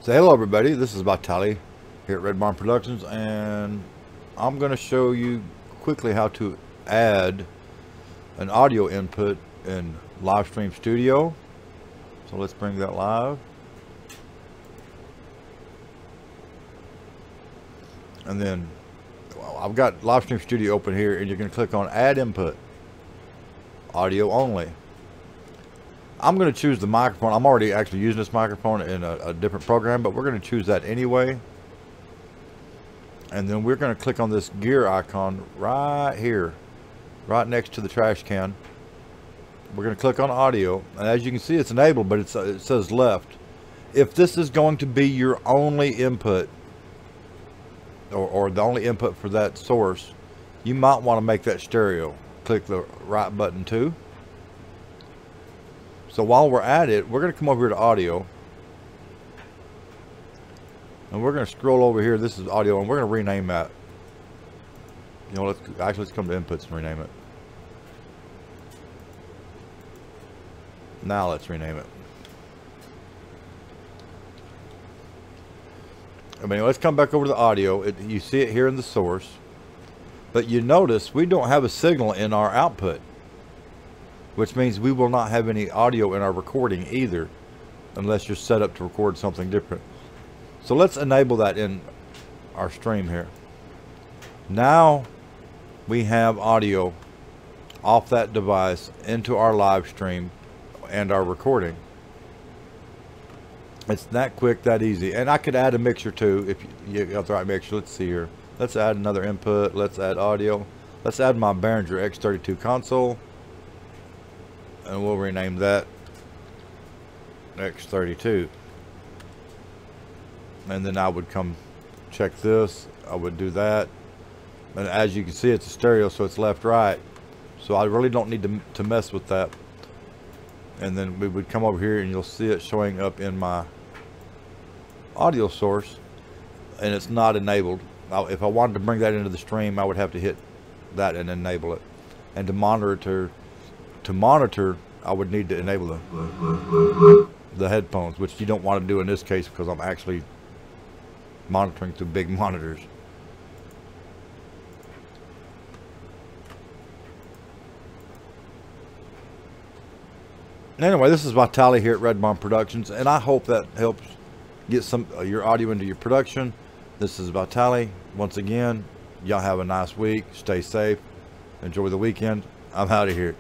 So hello everybody, this is Vitali here at Red Barn Productions, and I'm going to show you quickly how to add an audio input in LiveStream Studio. So let's bring that live. And then I've got LiveStream Studio open here, and you're going to click on Add Input, Audio Only. I'm going to choose the microphone. I'm already actually using this microphone in a different program, but we're going to choose that anyway. And then we're going to click on this gear icon right here, right next to the trash can. We're going to click on audio, and as you can see, it's enabled, but it says left. If this is going to be your only input, or the only input for that source, you might want to make that stereo. Click the right button too. So while we're at it, we're going to come over here to audio, and we're going to scroll over here. This is audio, and we're going to rename that. You know, let's come to inputs and rename it. Now let's rename it. I mean, let's come back over to the audio. You see it here in the source, but you notice we don't have a signal in our output, which means we will not have any audio in our recording either, unless you're set up to record something different. So let's enable that in our stream here. Now we have audio off that device into our live stream and our recording. It's that quick, that easy. And I could add a mixer too if you got the right mixer. Let's see here. Let's add another input. Let's add audio. Let's add my Behringer X32 console, and we'll rename that X32. And then I would come check this. I would do that, and as you can see, it's a stereo, so it's left right, so I really don't need to mess with that. And then we would come over here, and you'll see it showing up in my audio source, and it's not enabled. Now, if I wanted to bring that into the stream, I would have to hit that and enable it. And to monitor, I would need to enable the headphones, which you don't want to do in this case because I'm actually monitoring through big monitors. Anyway, this is Vitali here at Red Barn Productions, and I hope that helps get some your audio into your production. This is Vitali. Once again, y'all have a nice week. Stay safe. Enjoy the weekend. I'm out of here.